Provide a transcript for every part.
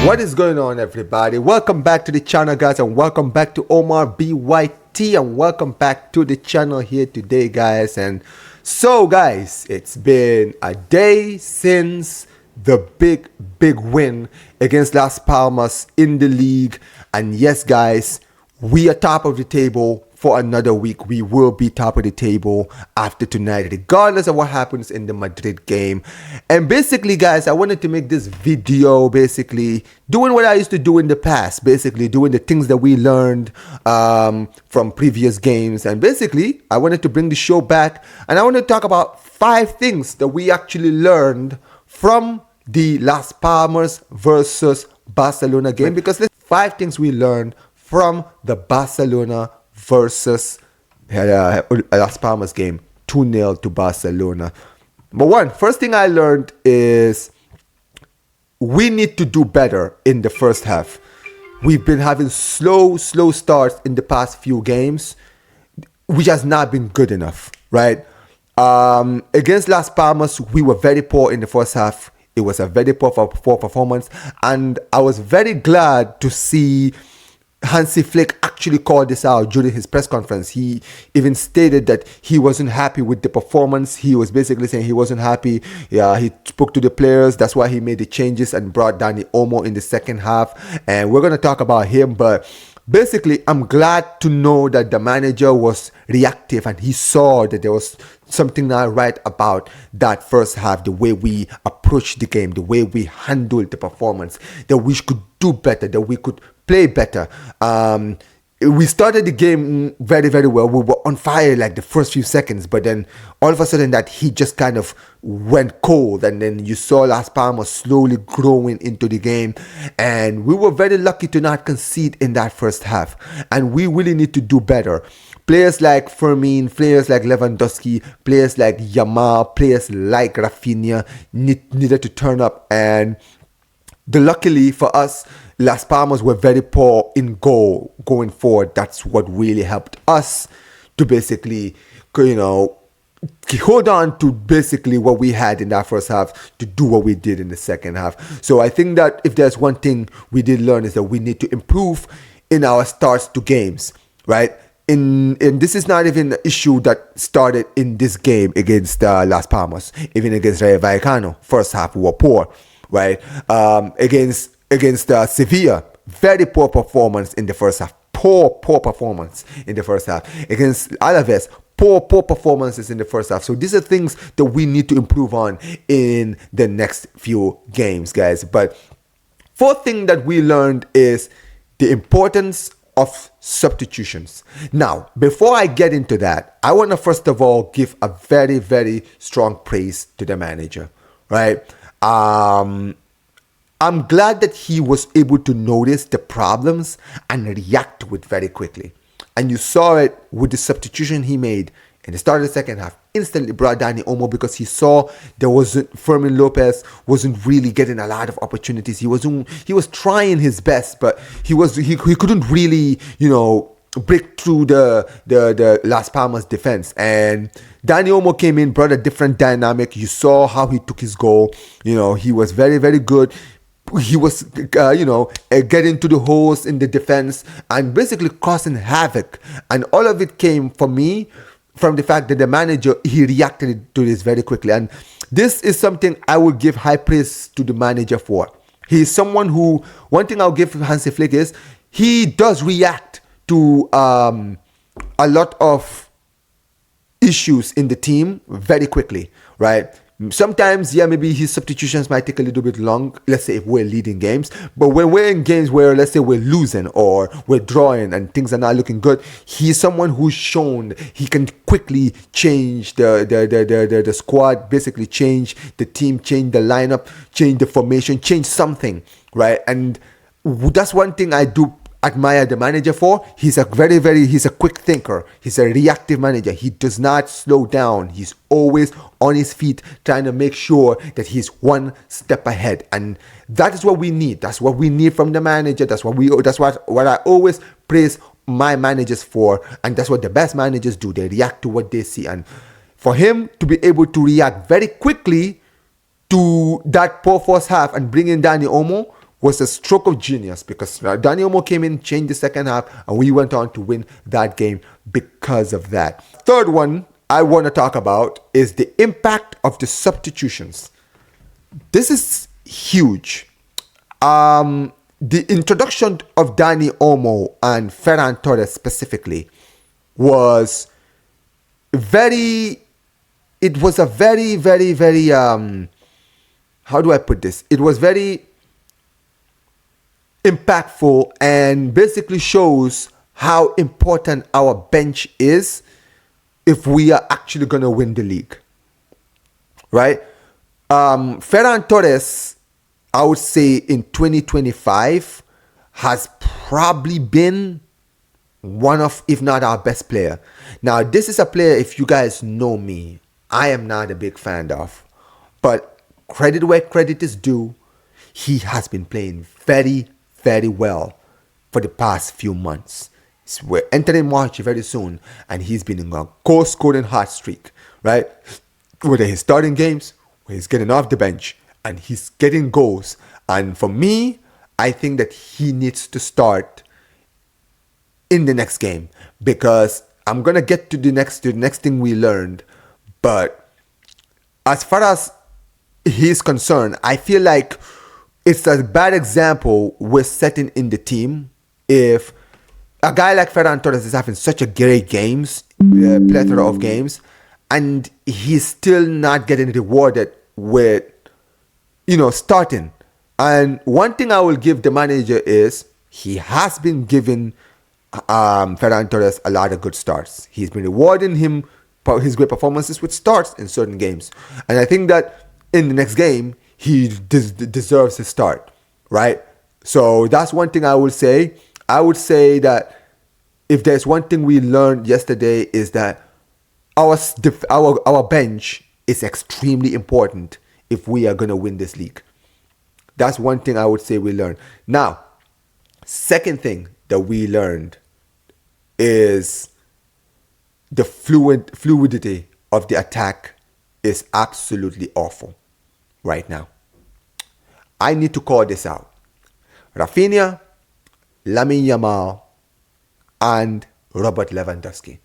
What is going on, everybody? Welcome back to the channel, guys, and welcome back to Omar BYT, and welcome back to the channel here today, guys. And so, guys, it's been a day since the big win against Las Palmas in the league, and yes, guys, we are top of the table for another week. We will be top of the table after tonight, regardless of what happens in the Madrid game. And basically, guys, I wanted to make this video basically doing what I used to do in the past, basically doing the things that we learned from previous games. And basically, I wanted to bring the show back, and I want to talk about 5 things that we actually learned from the Las Palmas versus Barcelona game, because there's 5 things we learned from the Barcelona versus Las Palmas game, 2-0 to Barcelona. But first thing I learned is we need to do better in the first half. We've been having slow starts in the past few games, which has not been good enough, right? Against Las Palmas, we were very poor in the first half. It was a very poor performance, and I was very glad to see Hansi Flick actually called this out during his press conference. He even stated that he wasn't happy with the performance. He was basically saying he wasn't happy. Yeah, he spoke to the players. That's why he made the changes and brought Dani Olmo in the second half. And we're going to talk about him. But basically, I'm glad to know that the manager was reactive and he saw that there was something not right about that first half, the way we approached the game, the way we handled the performance, that we could do better, that we could play better. We started the game very well. We were on fire like the first few seconds, but then all of a sudden that heat just kind of went cold, and then you saw Las Palmas slowly growing into the game, and we were very lucky to not concede in that first half, and we really need to do better. Players like Fermin, players like Lewandowski, players like Yamal, players like Rafinha needed to turn up, and luckily for us, Las Palmas were very poor in goal going forward. That's what really helped us to basically, hold on to basically what we had in that first half to do what we did in the second half. So I think that if there's one thing we did learn is that we need to improve in our starts to games, right? And this is not even an issue that started in this game against Las Palmas. Even against Rayo Vallecano, first half we were poor, right? Against Sevilla, very poor performance in the first half. Poor performance in the first half. Against Alaves, poor performances in the first half. So these are things that we need to improve on in the next few games, guys. But 4th thing that we learned is the importance of substitutions. Now, before I get into that, I want to first of all give a very strong praise to the manager, right? I'm glad that he was able to notice the problems and react to it very quickly. And you saw it with the substitution he made in the start of the second half. Instantly brought Dani Olmo because he saw Fermin Lopez wasn't really getting a lot of opportunities. He was trying his best, but he couldn't really, break through the Las Palmas defense. And Dani Olmo came in, brought a different dynamic. You saw how he took his goal. He was very good. He was, getting to the holes in the defense and basically causing havoc. And all of it came, for me, from the fact that the manager, he reacted to this very quickly. And this is something I will give high praise to the manager for. He is someone who, one thing I'll give Hansi Flick is, he does react to a lot of issues in the team very quickly, right? Sometimes, maybe his substitutions might take a little bit long, let's say if we're leading games. But when we're in games where, let's say, we're losing or we're drawing and things are not looking good, he's someone who's shown he can quickly change the squad, basically change the team, change the lineup, change the formation, change something, right? And that's one thing I do admire the manager for. He's a he's a quick thinker. He's a reactive manager. He does not slow down. He's always on his feet trying to make sure that he's one step ahead. And that is what we need. That's what we need from the manager. That's what I always praise my managers for. And that's what the best managers do. They react to what they see. And for him to be able to react very quickly to that poor first half and bring in Dani Olmo was a stroke of genius because Dani Olmo came in, changed the second half, and we went on to win that game because of that. Third one I want to talk about is the impact of the substitutions. This is huge. The introduction of Dani Olmo and Ferran Torres specifically was a very, how do I put this? It was very impactful and basically shows how important our bench is if we are actually going to win the league. Right? Ferran Torres, I would say in 2025, has probably been one of, if not our best player. Now, this is a player, if you guys know me, I am not a big fan of. But credit where credit is due, he has been playing very, very well for the past few months. We're entering March very soon, and he's been in a goal-scoring hot streak, right? Whether he's starting games, where he's getting off the bench, and he's getting goals. And for me, I think that he needs to start in the next game, because I'm gonna get to the next thing we learned. But as far as he's concerned, I feel like it's a bad example we're setting in the team if a guy like Ferran Torres is having such a great games, plethora of games, and he's still not getting rewarded with, starting. And one thing I will give the manager is he has been giving Ferran Torres a lot of good starts. He's been rewarding him for his great performances with starts in certain games. And I think that in the next game, he deserves his start, right? So that's one thing I would say. I would say that if there's one thing we learned yesterday is that our bench is extremely important if we are going to win this league. That's one thing I would say we learned. Now, second thing that we learned is the fluidity of the attack is absolutely awful right now. I need to call this out. Rafinha, Lamine Yamal, and Robert Lewandowski.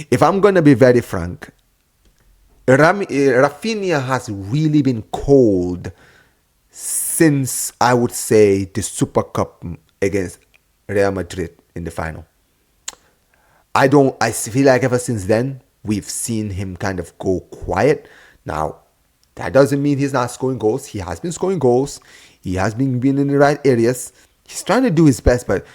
If I'm going to be very frank, Rafinha has really been cold since, I would say, the Super Cup against Real Madrid in the final. I feel like ever since then, we've seen him kind of go quiet. Now, that doesn't mean he's not scoring goals. He has been scoring goals. He has been in the right areas. He's trying to do his best, but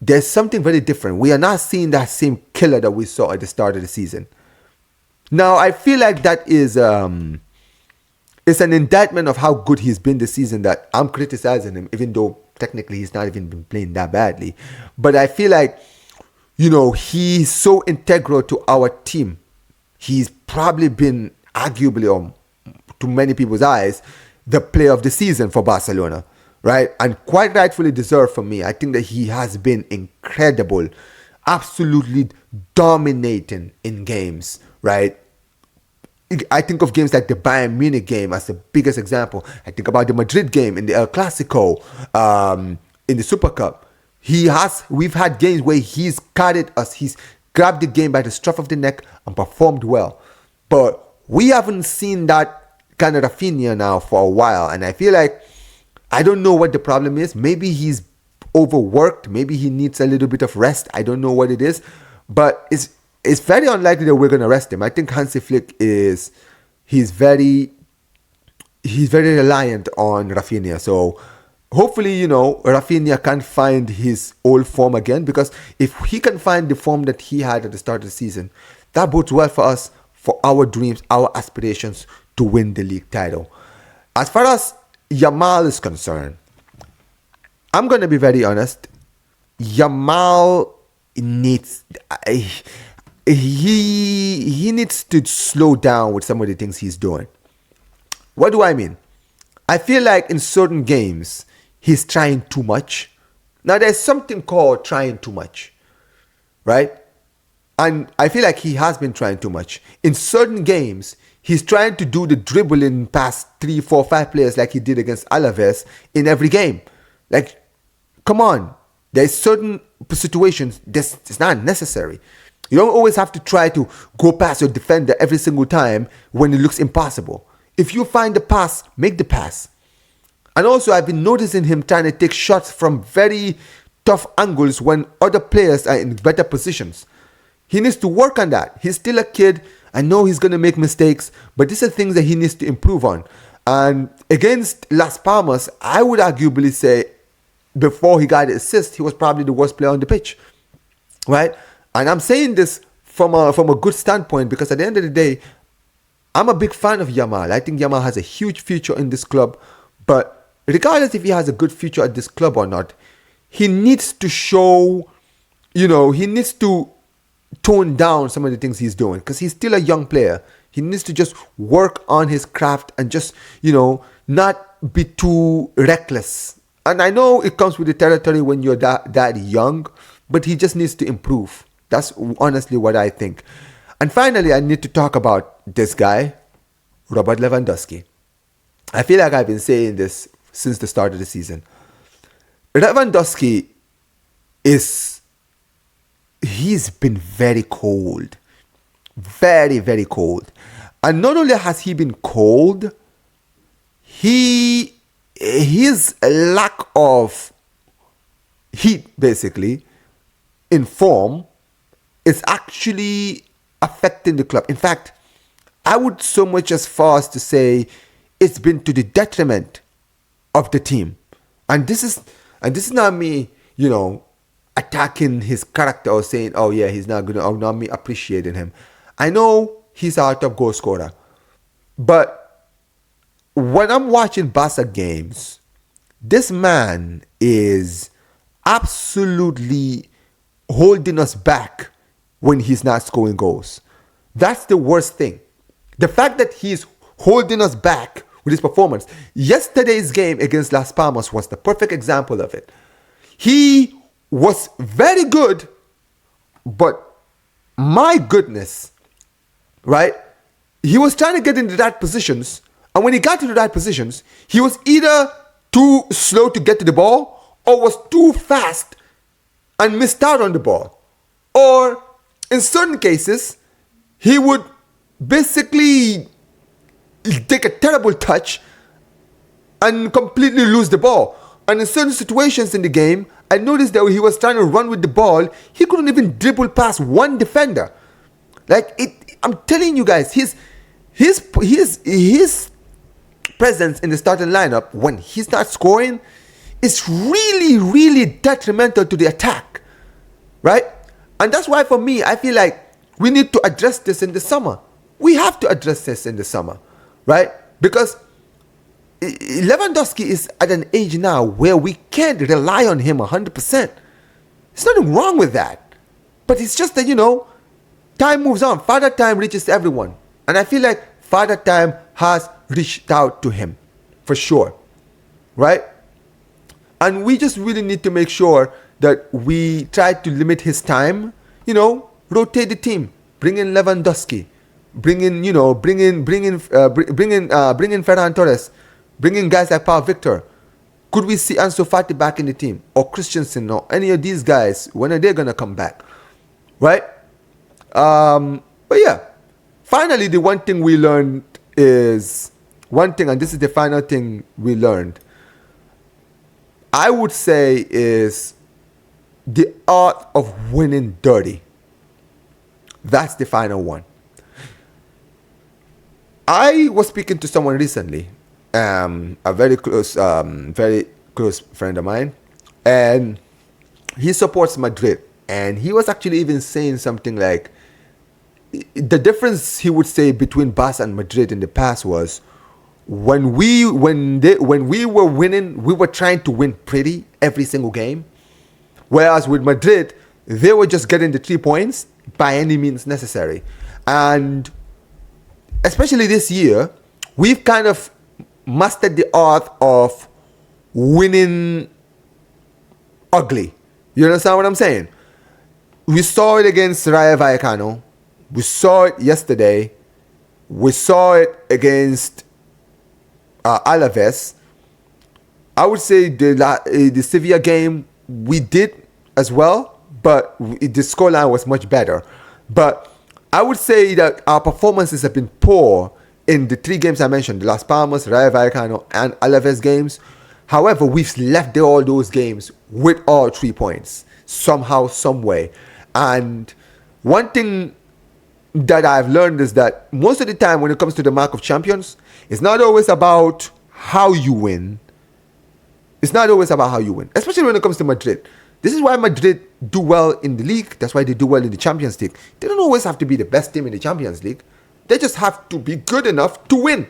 there's something very different. We are not seeing that same killer that we saw at the start of the season. Now, I feel like that is it's an indictment of how good he's been this season that I'm criticizing him, even though technically he's not even been playing that badly. But I feel like, he's so integral to our team. He's probably been arguably, to many people's eyes, the player of the season for Barcelona, right? And quite rightfully deserved for me. I think that he has been incredible, absolutely dominating in games, right? I think of games like the Bayern Munich game as the biggest example. I think about the Madrid game in the El Clasico, in the Super Cup. We've had games where he's carried us, he's grabbed the game by the scruff of the neck and performed well. But we haven't seen that kind of Rafinha now for a while. And I feel like, I don't know what the problem is. Maybe he's overworked. Maybe he needs a little bit of rest. I don't know what it is. But it's very unlikely that we're going to rest him. I think Hansi Flick he's very reliant on Rafinha. So hopefully, Rafinha can find his old form again, because if he can find the form that he had at the start of the season, that bodes well for us, for our dreams, our aspirations to win the league title. As far as Yamal is concerned, I'm going to be very honest. Yamal needs... He needs to slow down with some of the things he's doing. What do I mean? I feel like in certain games, he's trying too much. Now, there's something called trying too much, right? And I feel like he has been trying too much. In certain games, he's trying to do the dribbling past 3, 4, 5 players like he did against Alaves in every game. Like, come on. There's certain situations this it's not necessary. You don't always have to try to go past your defender every single time when it looks impossible. If you find the pass, make the pass. And also, I've been noticing him trying to take shots from very tough angles when other players are in better positions. He needs to work on that. He's still a kid. I know he's going to make mistakes, but these are things that he needs to improve on. And against Las Palmas, I would arguably say before he got the assist, he was probably the worst player on the pitch, right? And I'm saying this from a good standpoint because at the end of the day, I'm a big fan of Yamal. I think Yamal has a huge future in this club, but regardless if he has a good future at this club or not, he needs to show, he needs to tone down some of the things he's doing because he's still a young player. He needs to just work on his craft and just, not be too reckless. And I know it comes with the territory when you're that young, but he just needs to improve. That's honestly what I think. And finally, I need to talk about this guy, Robert Lewandowski. I feel like I've been saying this since the start of the season. Lewandowski he's been very cold. Very, very cold. And not only has he been cold, his lack of heat, basically, in form, is actually affecting the club. In fact, I would so much as far as to say it's been to the detriment of the team. And this is not me, attacking his character or saying, oh yeah, he's not good, or not me appreciating him. I know he's our top goal scorer. But when I'm watching Barca games, this man is absolutely holding us back when he's not scoring goals. That's the worst thing. The fact that he's holding us back with his performance. Yesterday's game against Las Palmas was the perfect example of it. He was very good, but my goodness, right? He was trying to get into that positions, and when he got into that positions, he was either too slow to get to the ball or was too fast and missed out on the ball. Or in certain cases, he would basically take a terrible touch and completely lose the ball. And in certain situations in the game, I noticed that when he was trying to run with the ball, he couldn't even dribble past one defender. I'm telling you guys, his presence in the starting lineup when he's not scoring is really, really detrimental to the attack, right? And that's why for me, I feel like we need to address this in the summer. We have to address this in the summer, right? Because Lewandowski is at an age now where we can't rely on him 100%. There's nothing wrong with that. But it's just that, time moves on. Father Time reaches everyone. And I feel like Father Time has reached out to him, for sure, right? And we just really need to make sure that we try to limit his time, rotate the team, bring in Lewandowski, bring in Ferran Torres, bring in guys like Paul Victor. Could we see Ansu Fati back in the team, or Christensen, or any of these guys? When are they gonna come back, right? But yeah, finally, the one thing we learned is and this is the final thing we learned, I would say, is the art of winning dirty. That's the final one. I was speaking to someone recently, a very close friend of mine, and he supports Madrid. And he was actually even saying something like, the difference he would say between Barca and Madrid in the past was when we were winning, we were trying to win pretty every single game, whereas with Madrid, they were just getting the 3 points by any means necessary. And especially this year, we've kind of mastered the art of winning ugly. You understand what I'm saying? We saw it against Rayo Vallecano. We saw it yesterday. We saw it against Alaves. I would say the Sevilla game we did as well, but the scoreline was much better. But I would say that our performances have been poor in the 3 games I mentioned, the Las Palmas, Rayo Vallecano, and Alaves games. However, we've left all those games with all 3 points, somehow, some way. And one thing that I've learned is that most of the time when it comes to the mark of champions, it's not always about how you win. It's not always about how you win, especially when it comes to Madrid. This is why Madrid do well in the league. That's why they do well in the Champions League. They don't always have to be the best team in the Champions League. They just have to be good enough to win,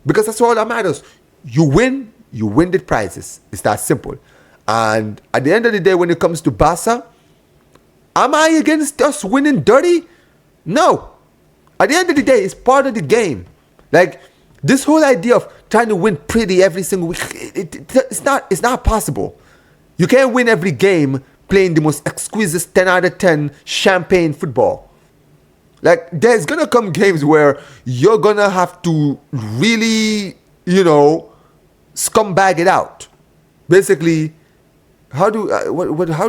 because that's all that matters. You win the prizes. It's that simple. And at the end of the day, when it comes to Barca, am I against us winning dirty? No. At the end of the day, it's part of the game. Like, this whole idea of trying to win pretty every single week, it's not possible. You can't win every game playing the most exquisite 10 out of 10 champagne football. Like, there's going to come games where you're going to have to really, scumbag it out. Basically, how do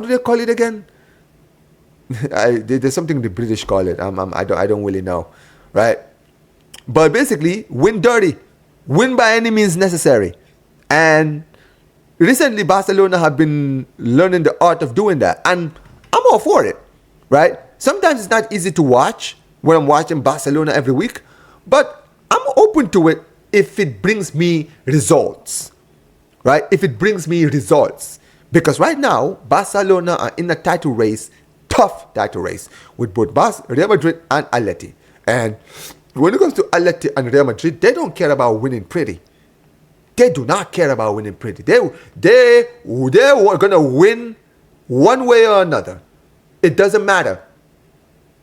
they call it again? There's something the British call it. I don't really know, right? But basically, win dirty, win by any means necessary. And recently, Barcelona have been learning the art of doing that, and I'm all for it, right? Sometimes it's not easy to watch when I'm watching Barcelona every week, but I'm open to it if it brings me results, right? If it brings me results, because right now Barcelona are in a title race. Tough title race with both Real Madrid and Atleti. And when it comes to Atleti and Real Madrid, they don't care about winning pretty. They do not care about winning pretty. They're gonna win one way or another. It doesn't matter.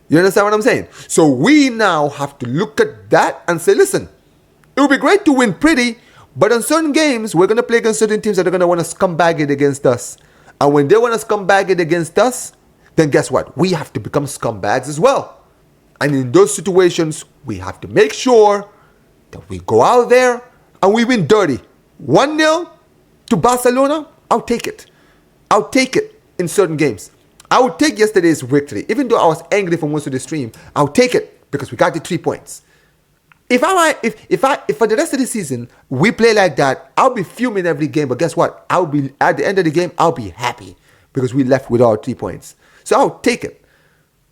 You understand what I'm saying? So we now have to look at that and say, listen, it would be great to win pretty, but in certain games, we're gonna play against certain teams that are gonna want to scumbag it against us. And when they want to scumbag it against us, then guess what? We have to become scumbags as well. And in those situations, we have to make sure that we go out there and we win dirty. 1-0 to Barcelona, I'll take it. I'll take it in certain games. I would take yesterday's victory. Even though I was angry for most of the stream, I'll take it because we got the 3 points. If for the rest of the season we play like that, I'll be fuming every game. But guess what? I'll be at the end of the game, I'll be happy because we left with all 3 points. So I'll take it.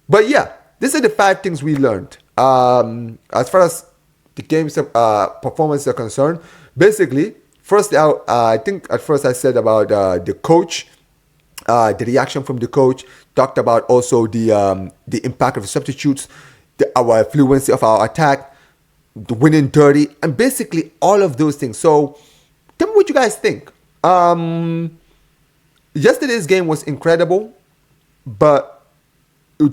But yeah, these are the 5 things we learned. As far as the game's performance are concerned, basically, first, I think at first I said about the coach, the reaction from the coach, talked about also the impact of the substitutes, our fluency of our attack, the winning dirty, and basically all of those things. So tell me what you guys think. Yesterday's game was incredible. But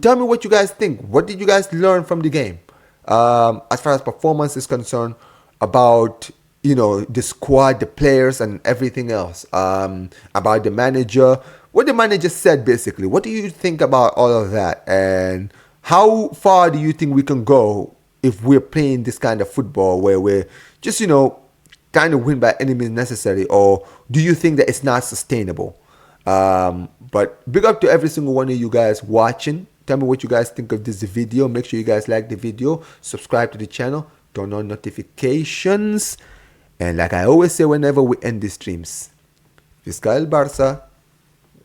tell me what you guys think. What did you guys learn from the game? As far as performance is concerned, about the squad, the players, and everything else. About the manager, what the manager said basically. What do you think about all of that? And how far do you think we can go if we're playing this kind of football where we're just trying to win by any means necessary? Or do you think that it's not sustainable? But big up to every single one of you guys watching. Tell me what you guys think of this video. Make sure you guys like the video, subscribe to the channel, turn on notifications, and like I always say whenever we end the streams, Visca el Barça,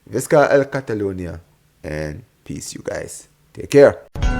Visca el Catalonia, and peace, you guys. Take care.